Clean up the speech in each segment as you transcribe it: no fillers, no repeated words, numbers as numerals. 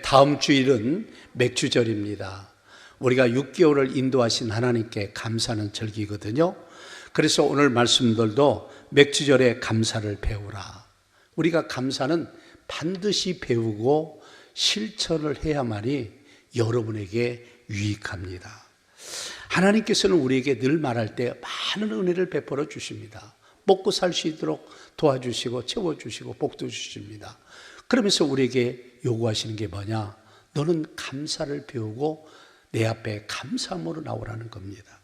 다음 주일은 맥주절입니다. 우리가 6개월을 인도하신 하나님께 감사하는 절기거든요. 그래서 오늘 말씀들도 맥주절에 감사를 배우라. 우리가 감사는 반드시 배우고 실천을 해야만이 여러분에게 유익합니다. 하나님께서는 우리에게 늘 말할 때 많은 은혜를 베풀어 주십니다. 먹고 살 수 있도록 도와주시고 채워주시고 복도 주십니다. 그러면서 우리에게 요구하시는 게 뭐냐? 너는 감사를 배우고 내 앞에 감사함으로 나오라는 겁니다.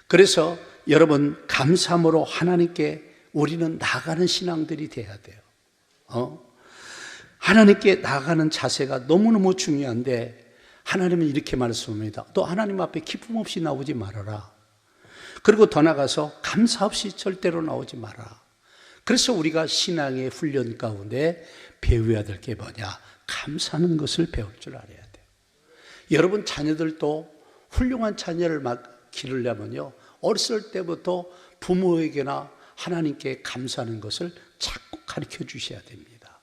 그래서 여러분, 감사함으로 하나님께 우리는 나가는 신앙들이 돼야 돼요. 하나님께 나가는 자세가 너무너무 중요한데, 하나님은 이렇게 말씀합니다. 너 하나님 앞에 기쁨 없이 나오지 말아라. 그리고 더 나가서 감사 없이 절대로 나오지 마라. 그래서 우리가 신앙의 훈련 가운데 배워야 될 게 뭐냐? 감사하는 것을 배울 줄 알아야 돼요. 여러분 자녀들도 훌륭한 자녀를 기르려면요, 어렸을 때부터 부모에게나 하나님께 감사하는 것을 자꾸 가르쳐 주셔야 됩니다.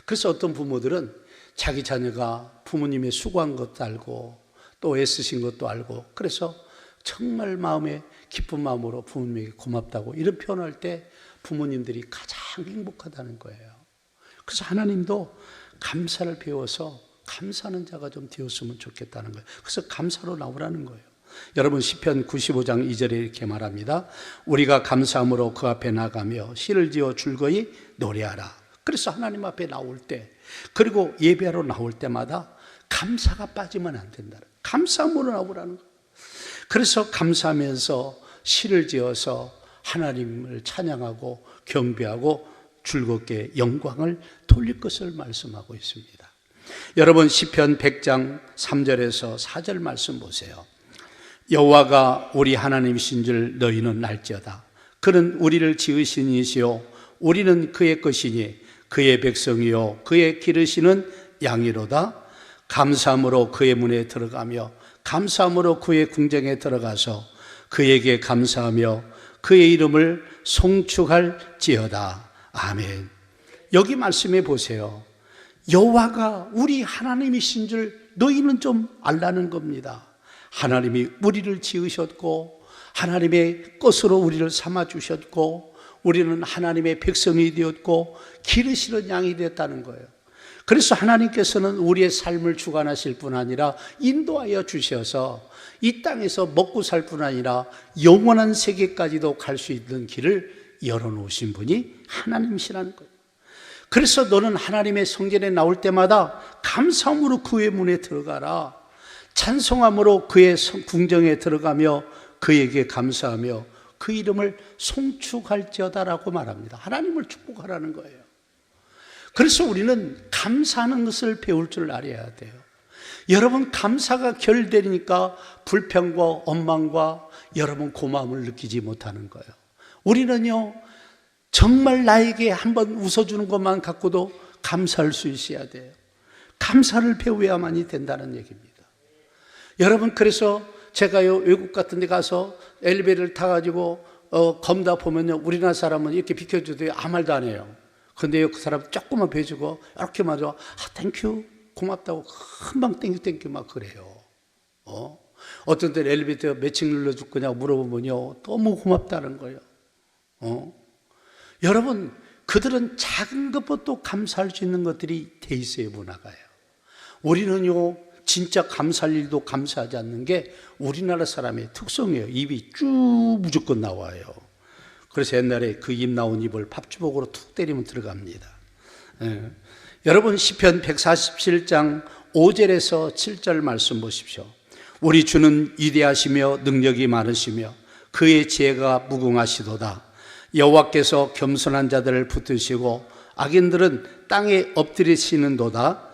그래서 어떤 부모들은 자기 자녀가 부모님의 수고한 것도 알고 또 애쓰신 것도 알고, 그래서 정말 마음에 기쁜 마음으로 부모님에게 고맙다고 이런 표현할 때 부모님들이 가장 행복하다는 거예요. 그래서 하나님도 감사를 배워서 감사하는 자가 좀 되었으면 좋겠다는 거예요. 그래서 감사로 나오라는 거예요. 여러분, 시편 95장 2절에 이렇게 말합니다. 우리가 감사함으로 그 앞에 나가며 시를 지어 즐거이 노래하라. 그래서 하나님 앞에 나올 때, 그리고 예배하러 나올 때마다 감사가 빠지면 안 된다. 감사함으로 나오라는 거예요. 그래서 감사하면서 시를 지어서 하나님을 찬양하고 경배하고 즐겁게 영광을 돌릴 것을 말씀하고 있습니다. 여러분, 시편 100장 3절에서 4절 말씀 보세요. 여호와가 우리 하나님이신 줄 너희는 알지어다. 그는 우리를 지으신 이시요 우리는 그의 것이니 그의 백성이요 그의 기르시는 양이로다. 감사함으로 그의 문에 들어가며 감사함으로 그의 궁정에 들어가서 그에게 감사하며 그의 이름을 송축할지어다. 아멘. 여기 말씀해 보세요. 여호와가 우리 하나님이신 줄 너희는 좀 알라는 겁니다. 하나님이 우리를 지으셨고 하나님의 것으로 우리를 삼아 주셨고 우리는 하나님의 백성이 되었고 기르시는 양이 되었다는 거예요. 그래서 하나님께서는 우리의 삶을 주관하실 뿐 아니라 인도하여 주셔서 이 땅에서 먹고 살 뿐 아니라 영원한 세계까지도 갈 수 있는 길을 열어놓으신 분이 하나님이시라는 거예요. 그래서 너는 하나님의 성전에 나올 때마다 감사함으로 그의 문에 들어가라. 찬송함으로 그의 궁정에 들어가며 그에게 감사하며 그 이름을 송축할지어다라고 말합니다. 하나님을 축복하라는 거예요. 그래서 우리는 감사하는 것을 배울 줄 알아야 돼요. 여러분, 감사가 결되니까 불평과 원망과 여러분 고마움을 느끼지 못하는 거예요. 우리는요, 정말 나에게 한번 웃어주는 것만 갖고도 감사할 수 있어야 돼요. 감사를 배워야만이 된다는 얘기입니다. 여러분, 그래서 제가요, 외국 같은 데 가서 엘리베이터를 타가지고 겁다 보면요, 우리나라 사람은 이렇게 비켜줘도 아무 말도 안 해요. 근데 그 사람 조금만 배주고 이렇게 마저 땡큐 고맙다고 금방 땡큐 막 그래요. 어떤 때는 엘리베이터 몇 층 눌러줄 거냐고 물어보면요, 너무 고맙다는 거예요. 여러분, 그들은 작은 것부터 감사할 수 있는 것들이 돼 있어요, 문화가요. 우리는요, 진짜 감사할 일도 감사하지 않는 게 우리나라 사람의 특성이에요. 입이 쭉 무조건 나와요. 그래서 옛날에 그 입 나온 입을 밥주걱으로 툭 때리면 들어갑니다. 여러분, 시편 147장 5절에서 7절 말씀 보십시오. 우리 주는 위대하시며 능력이 많으시며 그의 지혜가 무궁하시도다. 여호와께서 겸손한 자들을 붙드시고 악인들은 땅에 엎드리시는도다.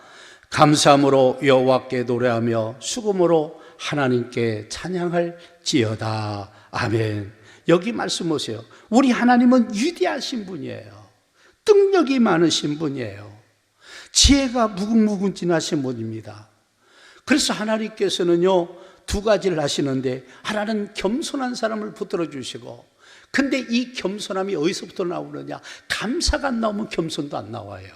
감사함으로 여호와께 노래하며 수금으로 하나님께 찬양할지어다. 아멘. 여기 말씀 보세요. 우리 하나님은 위대하신 분이에요. 능력이 많으신 분이에요. 지혜가 무궁무진하신 분입니다. 그래서 하나님께서는요, 두 가지를 하시는데, 하나는 겸손한 사람을 붙들어 주시고, 근데 이 겸손함이 어디서부터 나오느냐? 감사가 안 나오면 겸손도 안 나와요.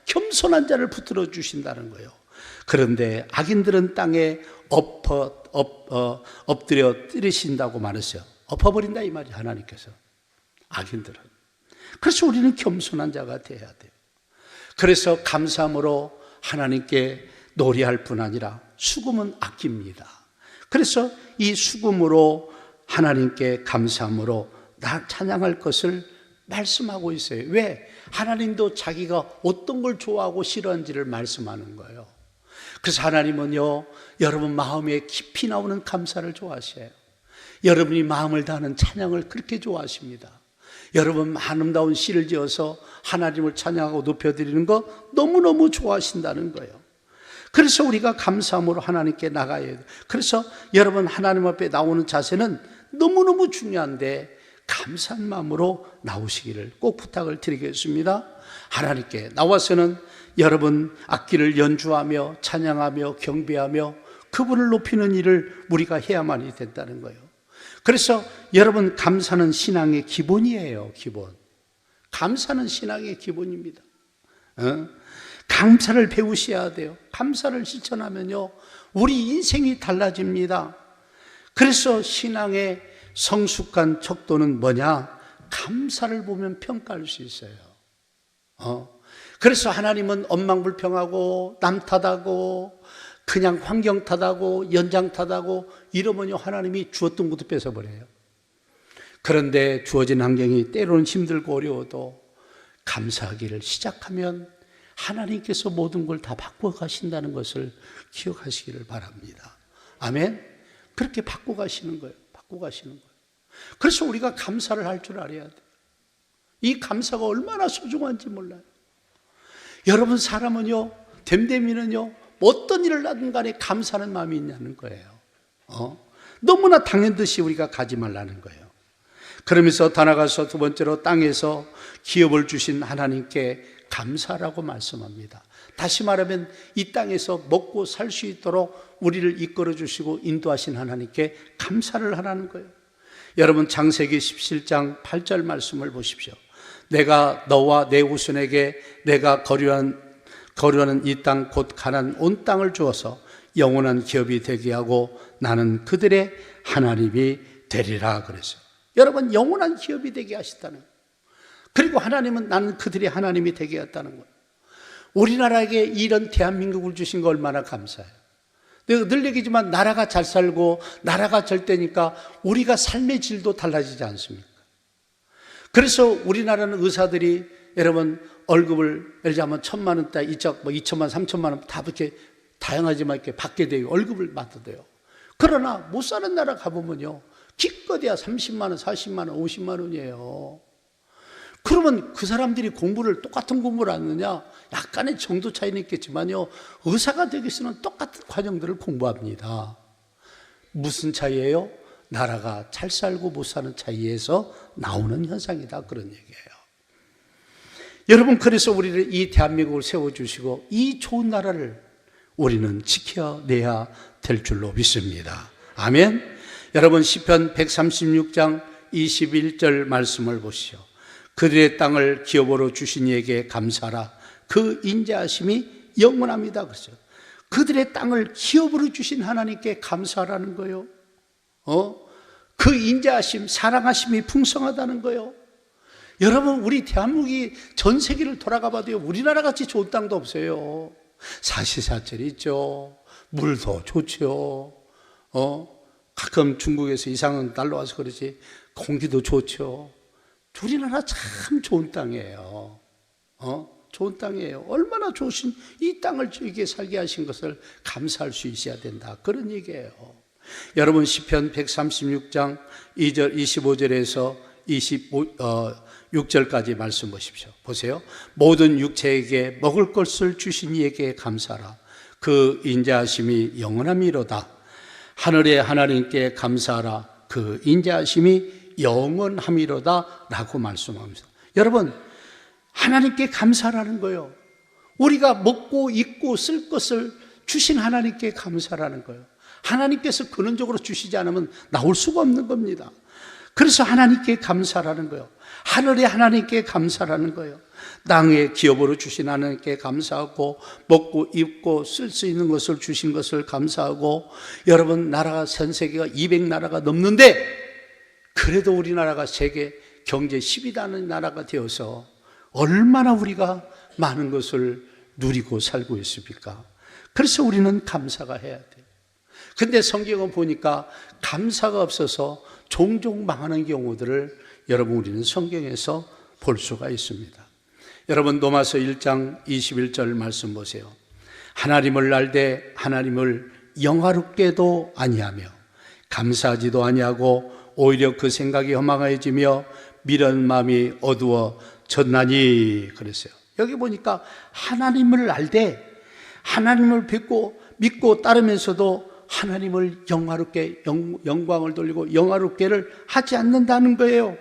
겸손한 자를 붙들어 주신다는 거예요. 그런데 악인들은 땅에 엎드려 뜨리신다고 말했어요. 엎어버린다 이 말이에요, 하나님께서. 악인들은. 그래서 우리는 겸손한 자가 되어야 돼요. 그래서 감사함으로 하나님께 노래할 뿐 아니라 수금은 아낍니다. 그래서 이 수금으로 하나님께 감사함으로 찬양할 것을 말씀하고 있어요. 왜? 하나님도 자기가 어떤 걸 좋아하고 싫어하는지를 말씀하는 거예요. 그래서 하나님은요, 여러분 마음에 깊이 나오는 감사를 좋아하셔요. 여러분이 마음을 다하는 찬양을 그렇게 좋아하십니다. 여러분 아름다운 시를 지어서 하나님을 찬양하고 높여드리는 거 너무너무 좋아하신다는 거예요. 그래서 우리가 감사함으로 하나님께 나가야 돼요. 그래서 여러분 하나님 앞에 나오는 자세는 너무너무 중요한데 감사한 마음으로 나오시기를 꼭 부탁을 드리겠습니다. 하나님께 나와서는 여러분 악기를 연주하며 찬양하며 경배하며 그분을 높이는 일을 우리가 해야만이 된다는 거예요. 그래서 여러분 감사는 신앙의 기본이에요. 기본. 감사는 신앙의 기본입니다. 감사를 배우셔야 돼요. 감사를 실천하면요, 우리 인생이 달라집니다. 그래서 신앙의 성숙한 척도는 뭐냐? 감사를 보면 평가할 수 있어요. 그래서 하나님은 엄망불평하고 남 탓하고 그냥 환경 탓하고 연장 탓하고 이러면요, 하나님이 주었던 것도 뺏어버려요. 그런데 주어진 환경이 때로는 힘들고 어려워도 감사하기를 시작하면 하나님께서 모든 걸 다 바꿔 가신다는 것을 기억하시기를 바랍니다. 아멘. 그렇게 바꿔 가시는 거예요. 바꿔 가시는 거예요. 그래서 우리가 감사를 할 줄 알아야 돼요. 이 감사가 얼마나 소중한지 몰라요. 여러분 사람은요, 됨됨이는요, 어떤 일을 하든 간에 감사하는 마음이 있냐는 거예요. 너무나 당연듯이 우리가 가지 말라는 거예요. 그러면서 더 나아가서 두 번째로 땅에서 기업을 주신 하나님께 감사라고 말씀합니다. 다시 말하면 이 땅에서 먹고 살 수 있도록 우리를 이끌어 주시고 인도하신 하나님께 감사를 하라는 거예요. 여러분 창세기 17장 8절 말씀을 보십시오. 내가 너와 내 후손에게 내가 거류하는 이 땅 곧 가나안 온 땅을 주어서 영원한 기업이 되게 하고 나는 그들의 하나님이 되리라 그랬어요. 여러분 영원한 기업이 되게 하시다는 거예요. 그리고 하나님은 나는 그들의 하나님이 되게 했다는 거예요. 우리나라에게 이런 대한민국을 주신 거 얼마나 감사해요. 내가 늘 얘기지만 나라가 잘 살고 나라가 잘 되니까 우리가 삶의 질도 달라지지 않습니까? 그래서 우리나라는 의사들이 여러분 월급을 예를 들면 1,000만 원대, 이쪽 2천만, 3천만 원 다 이렇게 다양하지만 이렇게 받게 돼요. 월급을 받아도요. 그러나 못 사는 나라 가보면요, 기껏해야 30만 원, 40만 원, 50만 원이에요. 그러면 그 사람들이 공부를 똑같은 공부를 하느냐? 약간의 정도 차이는 있겠지만요, 의사가 되기 위해서는 똑같은 과정들을 공부합니다. 무슨 차이예요? 나라가 잘 살고 못 사는 차이에서 나오는 현상이다, 그런 얘기예요. 여러분, 그래서 우리를 이 대한민국을 세워주시고 이 좋은 나라를 우리는 지켜내야 될 줄로 믿습니다. 아멘. 여러분 시편 136장 21절 말씀을 보시오. 그들의 땅을 기업으로 주신 이에게 감사하라. 그 인자하심이 영원합니다. 그렇죠. 그들의 땅을 기업으로 주신 하나님께 감사하라는 거예요. 그 인자하심, 사랑하심이 풍성하다는 거예요. 여러분, 우리 대한민국이 전 세계를 돌아가 봐도요, 우리나라 같이 좋은 땅도 없어요. 사시사철이 있죠. 물도 좋죠. 가끔 중국에서 이상한 날라와서 그러지, 공기도 좋죠. 우리나라 참 좋은 땅이에요. 좋은 땅이에요. 얼마나 좋으신 이 땅을 저에게 살게 하신 것을 감사할 수 있어야 된다, 그런 얘기예요. 여러분 시편 136장 2절 25절에서 26절까지 말씀 보십시오. 보세요. 모든 육체에게 먹을 것을 주신 이에게 감사하라. 그 인자하심이 영원함이로다. 하늘의 하나님께 감사하라. 그 인자하심이 영원함이로다 라고 말씀합니다. 여러분, 하나님께 감사하라는 거예요. 우리가 먹고 입고 쓸 것을 주신 하나님께 감사라는 거예요. 하나님께서 근원적으로 주시지 않으면 나올 수가 없는 겁니다. 그래서 하나님께 감사라는 거예요. 하늘의 하나님께 감사라는 거예요. 땅에 기업으로 주신 하나님께 감사하고, 먹고 입고 쓸 수 있는 것을 주신 것을 감사하고, 여러분 나라가 전 세계가 200나라가 넘는데 그래도 우리나라가 세계 경제 10위라는 나라가 되어서 얼마나 우리가 많은 것을 누리고 살고 있습니까? 그래서 우리는 감사가 해야 돼요. 근데 성경은 보니까 감사가 없어서 종종 망하는 경우들을 여러분 우리는 성경에서 볼 수가 있습니다. 여러분 로마서 1장 21절 말씀 보세요. 하나님을 알되 하나님을 영화롭게도 아니하며 감사하지도 아니하고 오히려 그 생각이 허망해지며 미련 마음이 어두워졌나니 그랬어요. 여기 보니까 하나님을 알되 하나님을 믿고 따르면서도 하나님을 영화롭게 영광을 돌리고 영화롭게를 하지 않는다는 거예요.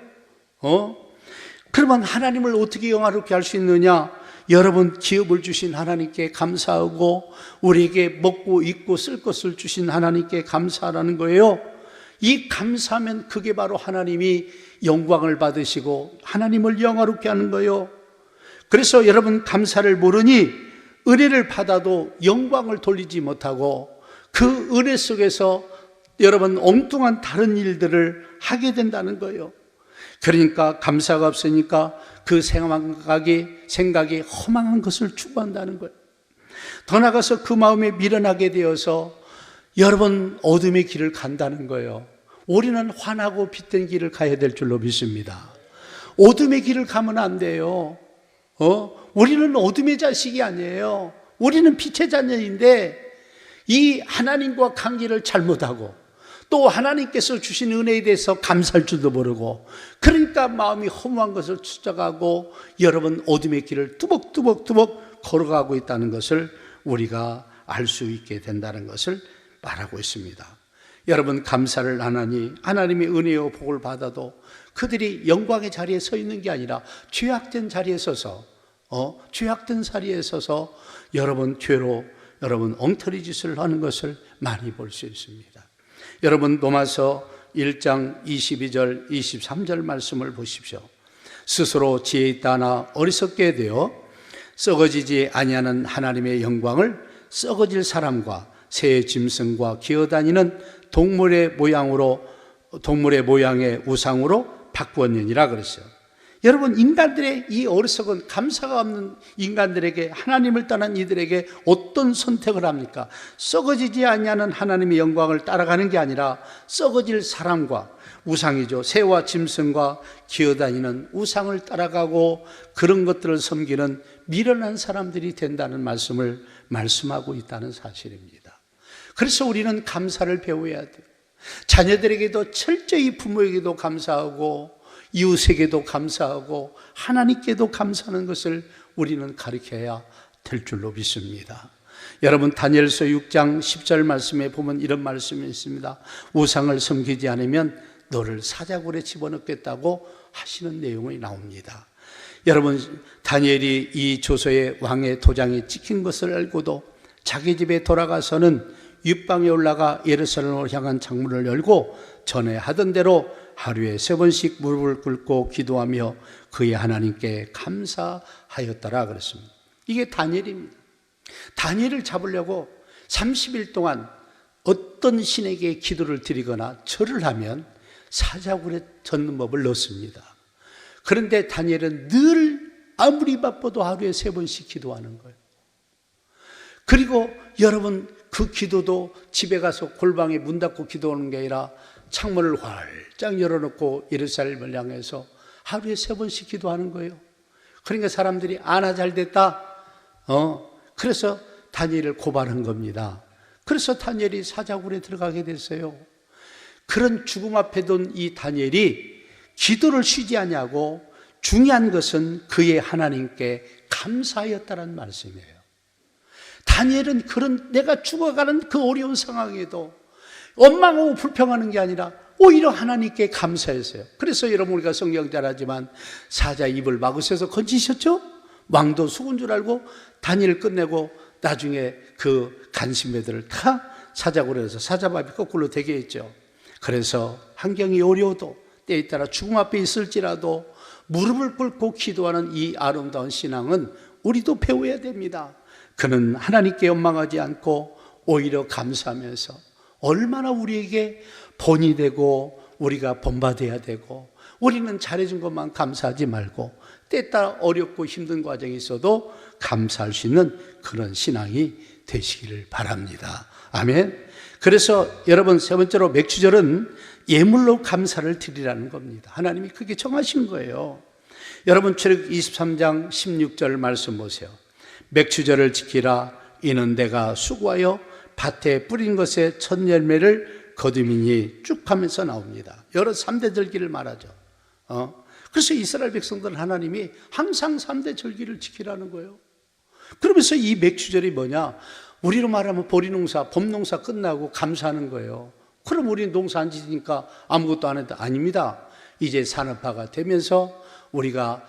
그러면 하나님을 어떻게 영화롭게 할 수 있느냐? 여러분 기업을 주신 하나님께 감사하고 우리에게 먹고 입고 쓸 것을 주신 하나님께 감사하라는 거예요. 이 감사하면 그게 바로 하나님이 영광을 받으시고 하나님을 영화롭게 하는 거예요. 그래서 여러분 감사를 모르니 은혜를 받아도 영광을 돌리지 못하고 그 은혜 속에서 여러분 엉뚱한 다른 일들을 하게 된다는 거예요. 그러니까 감사가 없으니까 그 생각이 허망한 것을 추구한다는 거예요. 더 나아가서 그 마음에 미련하게 되어서 여러분 어둠의 길을 간다는 거예요. 우리는 환하고 빛된 길을 가야 될 줄로 믿습니다. 어둠의 길을 가면 안 돼요. 우리는 어둠의 자식이 아니에요. 우리는 빛의 자녀인데 이 하나님과 관계를 잘못하고 또 하나님께서 주신 은혜에 대해서 감사할 줄도 모르고 그러니까 마음이 허무한 것을 추적하고 여러분 어둠의 길을 뚜벅뚜벅 걸어가고 있다는 것을 우리가 알 수 있게 된다는 것을 말하고 있습니다. 여러분 감사를 안 하니 하나님의 은혜와 복을 받아도 그들이 영광의 자리에 서 있는 게 아니라 죄악된 자리에 서서 여러분 죄로 여러분 엉터리 짓을 하는 것을 많이 볼 수 있습니다. 여러분 로마서 1장 22절 23절 말씀을 보십시오. 스스로 지혜 있다나 어리석게 되어 썩어지지 아니하는 하나님의 영광을 썩어질 사람과 새 짐승과 기어다니는 동물의 모양의 우상으로 바꾸었느니라 그랬어요. 여러분 인간들의 이 어리석은 감사가 없는 인간들에게 하나님을 떠난 이들에게 어떤 선택을 합니까? 썩어지지 아니하는 하나님의 영광을 따라가는 게 아니라 썩어질 사람과 우상이죠. 새와 짐승과 기어다니는 우상을 따라가고 그런 것들을 섬기는 미련한 사람들이 된다는 말씀을 말씀하고 있다는 사실입니다. 그래서 우리는 감사를 배워야 돼요. 자녀들에게도 철저히 부모에게도 감사하고 이웃에게도 감사하고 하나님께도 감사하는 것을 우리는 가르쳐야 될 줄로 믿습니다. 여러분 다니엘서 6장 10절 말씀에 보면 이런 말씀이 있습니다. 우상을 섬기지 않으면 너를 사자굴에 집어넣겠다고 하시는 내용이 나옵니다. 여러분 다니엘이 이 조서의 왕의 도장이 찍힌 것을 알고도 자기 집에 돌아가서는 윗방에 올라가 예루살렘을 향한 창문을 열고 전에 하던 대로 하루에 3번씩 무릎을 꿇고 기도하며 그의 하나님께 감사하였더라 그랬습니다. 이게 다니엘입니다. 다니엘을 잡으려고 30일 동안 어떤 신에게 기도를 드리거나 절을 하면 사자굴에 젖는 법을 넣습니다. 그런데 다니엘은 늘 아무리 바빠도 하루에 3번씩 기도하는 거예요. 그리고 여러분 그 기도도 집에 가서 골방에 문 닫고 기도하는 게 아니라 창문을 활짝 열어놓고 예루살렘을 향해서 하루에 3번씩 기도하는 거예요. 그러니까 사람들이 아나 잘 됐다. 그래서 다니엘을 고발한 겁니다. 그래서 다니엘이 사자굴에 들어가게 됐어요. 그런 죽음 앞에 둔 이 다니엘이 기도를 쉬지 않냐고 중요한 것은 그의 하나님께 감사하였다는 말씀이에요. 다니엘은 그런 내가 죽어가는 그 어려운 상황에도 원망하고 불평하는 게 아니라 오히려 하나님께 감사했어요. 그래서 여러분 우리가 성경 잘 알지만 사자 입을 막으셔서 건지셨죠? 왕도 속은 줄 알고 다니엘 끝내고 나중에 그 간신배들을 다 사자고 그래서 사자밥이 거꾸로 되게 했죠. 그래서 환경이 어려워도 때에 따라 죽음 앞에 있을지라도 무릎을 꿇고 기도하는 이 아름다운 신앙은 우리도 배워야 됩니다. 그는 하나님께 원망하지 않고 오히려 감사하면서 얼마나 우리에게 본이 되고 우리가 본받아야 되고 우리는 잘해준 것만 감사하지 말고 때에 따라 어렵고 힘든 과정이 있어도 감사할 수 있는 그런 신앙이 되시기를 바랍니다. 아멘. 그래서 여러분, 세 번째로 맥주절은 예물로 감사를 드리라는 겁니다. 하나님이 그게 정하신 거예요. 여러분, 출애굽 23장 16절 말씀 보세요. 맥주절을 지키라. 이는 내가 수고하여 밭에 뿌린 것의 첫 열매를 거두미니 쭉 하면서 나옵니다. 여러 3대 절기를 말하죠. 그래서 이스라엘 백성들은 하나님이 항상 3대 절기를 지키라는 거예요. 그러면서 이 맥주절이 뭐냐? 우리로 말하면 보리농사, 봄농사 끝나고 감사하는 거예요. 그럼 우리는 농사 안 지니까 아무것도 안 해도 아닙니다. 이제 산업화가 되면서 우리가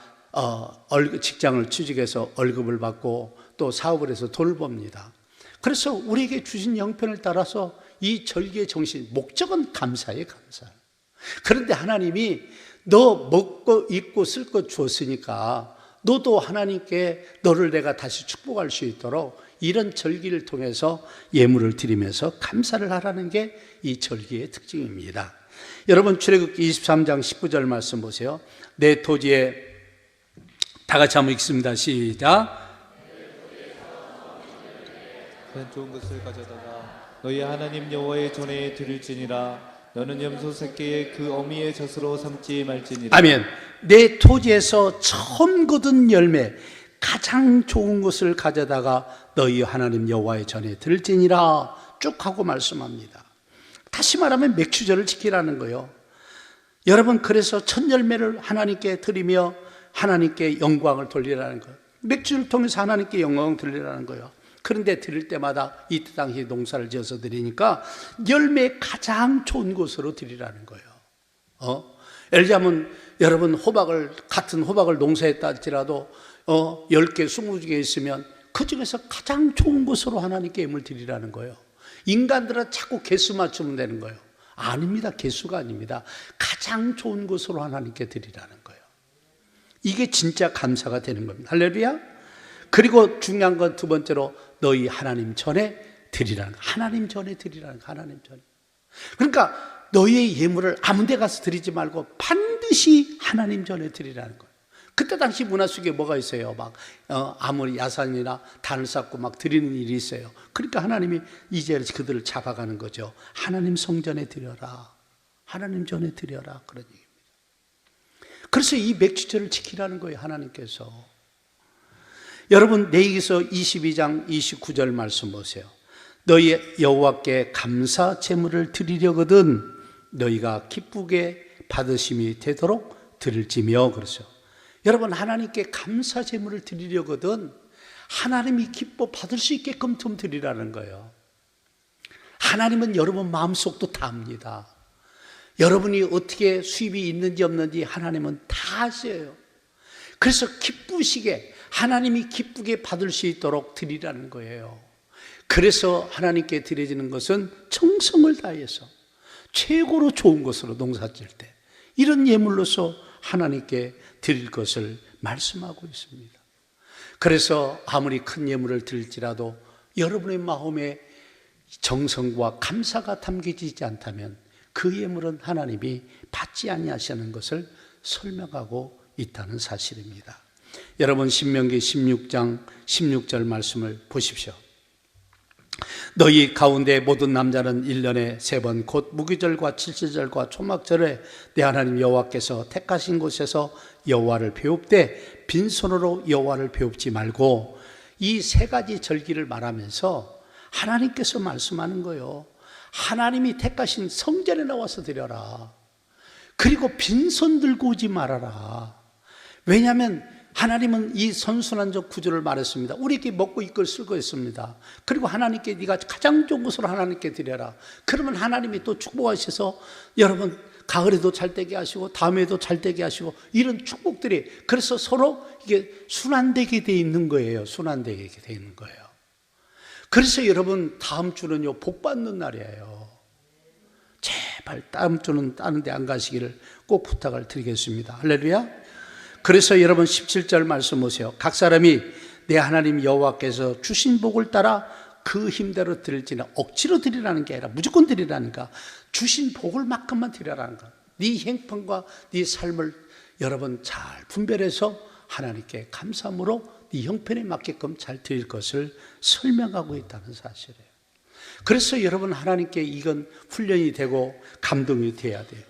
직장을 취직해서 월급을 받고 또 사업을 해서 돈을 법니다. 그래서 우리에게 주신 형편을 따라서 이 절기의 정신, 목적은 감사예요, 감사. 그런데 하나님이 너 먹고 입고 쓸 것 주었으니까 너도 하나님께 너를 내가 다시 축복할 수 있도록 이런 절기를 통해서 예물을 드리면서 감사를 하라는 게 이 절기의 특징입니다. 여러분, 출애굽 23장 19절 말씀 보세요. 내 토지에, 다 같이 한번 읽습니다. 시작. 좋은 것을 가져다가 너희 하나님 여호와의 전에 드릴지니라. 너는 염소 새끼의 그 어미의 젖으로 삼지 말지니라. 아멘. 내 토지에서 처음 거둔 열매, 가장 좋은 것을 가져다가 너희 하나님 여호와의 전에 드릴지니라 쭉 하고 말씀합니다. 다시 말하면 맥주절을 지키라는 거예요. 여러분, 그래서 첫 열매를 하나님께 드리며 하나님께 영광을 돌리라는 거예요. 맥주를 통해서 하나님께 영광을 돌리라는 거예요. 그런데 드릴 때마다 이때 당시 농사를 지어서 드리니까 열매 가장 좋은 곳으로 드리라는 거예요. 예를 들자면 여러분, 같은 호박을 농사했다 할지라도 10개, 20개 있으면 그 중에서 가장 좋은 곳으로 하나님께 예물 드리라는 거예요. 인간들은 자꾸 개수 맞추면 되는 거예요. 아닙니다. 개수가 아닙니다. 가장 좋은 곳으로 하나님께 드리라는 거예요. 이게 진짜 감사가 되는 겁니다. 할렐루야. 그리고 중요한 건 두 번째로 너희 하나님 전에 드리라는 거예요. 하나님 전에 드리라는 거예요. 하나님 전에. 그러니까 너희의 예물을 아무 데 가서 드리지 말고 반드시 하나님 전에 드리라는 거예요. 그때 당시 문화 속에 뭐가 있어요? 막 아무리 야산이나 단을 쌓고 막 드리는 일이 있어요. 그러니까 하나님이 이제 그들을 잡아가는 거죠. 하나님 성전에 드려라. 하나님 전에 드려라. 그런 얘기입니다. 그래서 이 맥주절을 지키라는 거예요, 하나님께서. 여러분, 레위기서 22장 29절 말씀 보세요. 너희 여호와께 감사 제물을 드리려거든 너희가 기쁘게 받으심이 되도록 드릴지며. 그러죠. 여러분, 하나님께 감사 제물을 드리려거든 하나님이 기뻐 받을 수 있게끔 좀 드리라는 거예요. 하나님은 여러분 마음속도 다 압니다. 여러분이 어떻게 수입이 있는지 없는지 하나님은 다 아셔요. 그래서 기쁘시게, 하나님이 기쁘게 받을 수 있도록 드리라는 거예요. 그래서 하나님께 드려지는 것은 정성을 다해서 최고로 좋은 것으로 농사질 때 이런 예물로서 하나님께 드릴 것을 말씀하고 있습니다. 그래서 아무리 큰 예물을 드릴지라도 여러분의 마음에 정성과 감사가 담겨지지 않다면 그 예물은 하나님이 받지 아니하시는 것을 설명하고 있다는 사실입니다. 여러분, 신명기 16장 16절 말씀을 보십시오. 너희 가운데 모든 남자는 1년에 3번 곧 무교절과 칠칠절과 초막절에 내 하나님 여호와께서 택하신 곳에서 여호와를 배웁되 빈손으로 여호와를 배웁지 말고, 이 3가지 절기를 말하면서 하나님께서 말씀하는 거예요. 하나님이 택하신 성전에 나와서 드려라. 그리고 빈손 들고 오지 말아라. 왜냐하면 하나님은 이 선순환적 구조를 말했습니다. 우리에게 먹고 입고 쓸 거 있습니다. 그리고 하나님께 네가 가장 좋은 것으로 하나님께 드려라. 그러면 하나님이 또 축복하셔서 여러분 가을에도 잘 되게 하시고 다음에도 잘 되게 하시고 이런 축복들이, 그래서 서로 이게 순환되게 돼 있는 거예요. 순환되게 돼 있는 거예요. 그래서 여러분 다음 주는요 복 받는 날이에요. 제발 다음 주는 다른 데 안 가시기를 꼭 부탁을 드리겠습니다. 할렐루야. 그래서 여러분 17절 말씀 보세요. 각 사람이 내 하나님 여호와께서 주신 복을 따라 그 힘대로 드릴지는 억지로 드리라는 게 아니라 무조건 드리라니까. 주신 복을 만큼만 드리라는 거. 네 행편과 네 삶을 여러분 잘 분별해서 하나님께 감사함으로 네 형편에 맞게끔 잘 드릴 것을 설명하고 있다는 사실이에요. 그래서 여러분 하나님께 이건 훈련이 되고 감동이 돼야 돼요.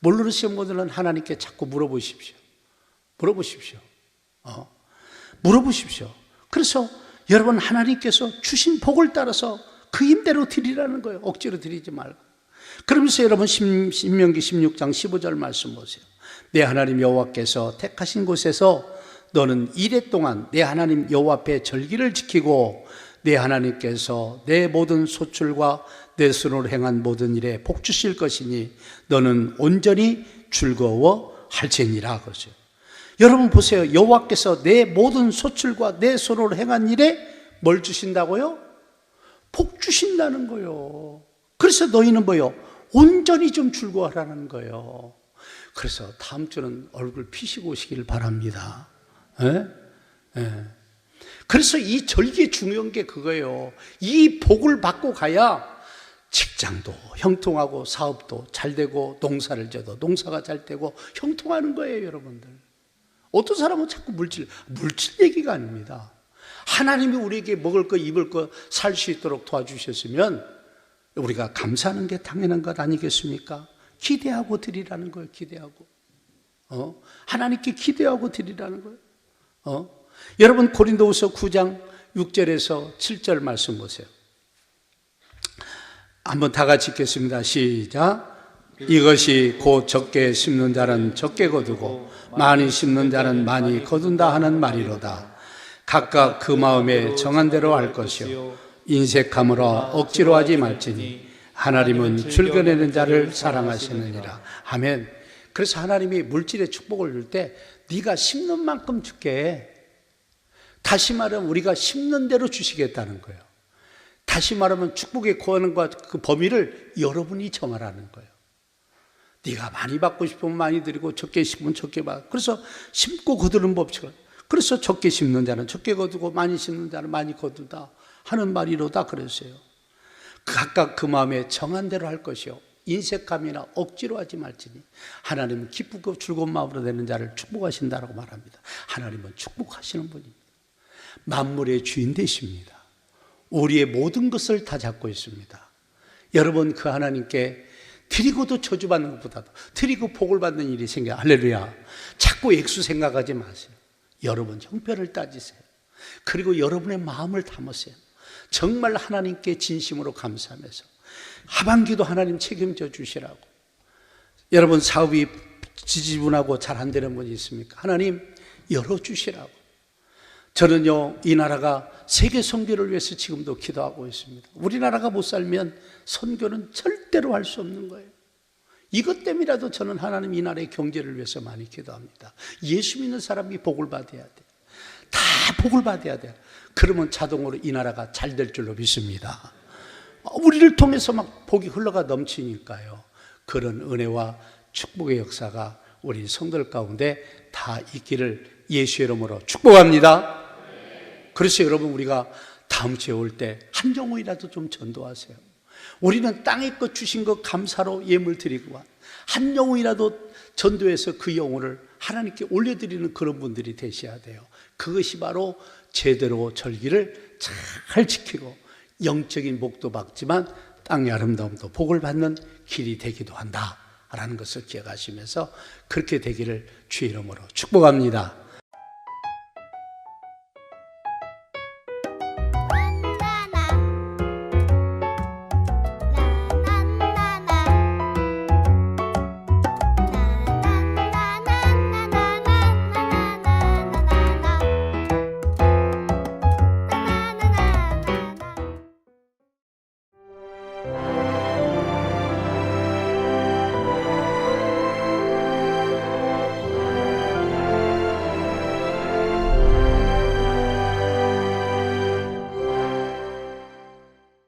모르시는 분들은 하나님께 자꾸 물어보십시오. 물어보십시오. 그래서 여러분 하나님께서 주신 복을 따라서 그 힘대로 드리라는 거예요. 억지로 드리지 말고. 그러면서 여러분 신명기 16장 15절 말씀 보세요. 내 하나님 여호와께서 택하신 곳에서 너는 이래 동안 내 하나님 여호와 앞에 절기를 지키고 내 하나님께서 내 모든 소출과 내 손으로 행한 모든 일에 복 주실 것이니 너는 온전히 즐거워할지니라. 그러죠. 여러분 보세요. 여호와께서 내 모든 소출과 내 손으로 행한 일에 뭘 주신다고요? 복 주신다는 거예요. 그래서 너희는 뭐요? 온전히 좀 즐거워하라는 거예요. 그래서 다음 주는 얼굴 피시고 오시길 바랍니다. 그래서 이 절기의 중요한 게 그거예요. 이 복을 받고 가야 직장도 형통하고 사업도 잘 되고 농사를 져도 농사가 잘 되고 형통하는 거예요, 여러분들. 어떤 사람은 자꾸 물질 얘기가 아닙니다. 하나님이 우리에게 먹을 거 입을 거 살 수 있도록 도와주셨으면 우리가 감사하는 게 당연한 것 아니겠습니까? 기대하고 드리라는 거예요. 기대하고 하나님께 기대하고 드리라는 거예요. 여러분 고린도후서 9장 6절에서 7절 말씀 보세요. 한번 다 같이 읽겠습니다. 시작. 이것이 곧 적게 심는 자는 적게 거두고 많이 심는 자는 많이 거둔다 하는 말이로다. 각각 그 마음에 정한 대로 할 것이요 인색함으로 억지로 하지 말지니 하나님은 즐겨내는 자를 사랑하시느니라. 아멘. 그래서 하나님이 물질의 축복을 줄 때 네가 심는 만큼 줄게. 다시 말하면 우리가 심는 대로 주시겠다는 거예요. 다시 말하면 축복의 권한과 그 범위를 여러분이 정하라는 거예요. 네가 많이 받고 싶으면 많이 드리고 적게 심으면 적게 받고. 그래서 심고 거두는 법칙을. 그래서 적게 심는 자는 적게 거두고 많이 심는 자는 많이 거두다 하는 말이로다 그랬어요. 각각 그 마음에 정한 대로 할 것이요 인색함이나 억지로 하지 말지니 하나님은 기쁘고 즐거운 마음으로 되는 자를 축복하신다라고 말합니다. 하나님은 축복하시는 분입니다. 만물의 주인 되십니다. 우리의 모든 것을 다 잡고 있습니다. 여러분 그 하나님께 드리고도 저주받는 것보다도 드리고 복을 받는 일이 생겨요. 할렐루야. 자꾸 액수 생각하지 마세요. 여러분 형편을 따지세요. 그리고 여러분의 마음을 담으세요. 정말 하나님께 진심으로 감사하면서 하반기도 하나님 책임져 주시라고. 여러분 사업이 지지분하고 잘 안 되는 분이 있습니까? 하나님 열어주시라고. 저는요 이 나라가 세계 선교를 위해서 지금도 기도하고 있습니다. 우리나라가 못 살면 선교는 절대로 할 수 없는 거예요. 이것 때문이라도 저는 하나님 이 나라의 경제를 위해서 많이 기도합니다. 예수 믿는 사람이 복을 받아야 돼. 다 복을 받아야 돼. 그러면 자동으로 이 나라가 잘 될 줄로 믿습니다. 우리를 통해서 막 복이 흘러가 넘치니까요. 그런 은혜와 축복의 역사가 우리 성도들 가운데 다 있기를 예수의 이름으로 축복합니다. 그래서 여러분 우리가 다음 주에 올 때 한 영혼이라도 좀 전도하세요. 우리는 땅에 것 주신 것 감사로 예물 드리고 한 영혼이라도 전도해서 그 영혼을 하나님께 올려드리는 그런 분들이 되셔야 돼요. 그것이 바로 제대로 절기를 잘 지키고 영적인 복도 받지만 땅의 아름다움도 복을 받는 길이 되기도 한다라는 것을 기억하시면서 그렇게 되기를 주의 이름으로 축복합니다.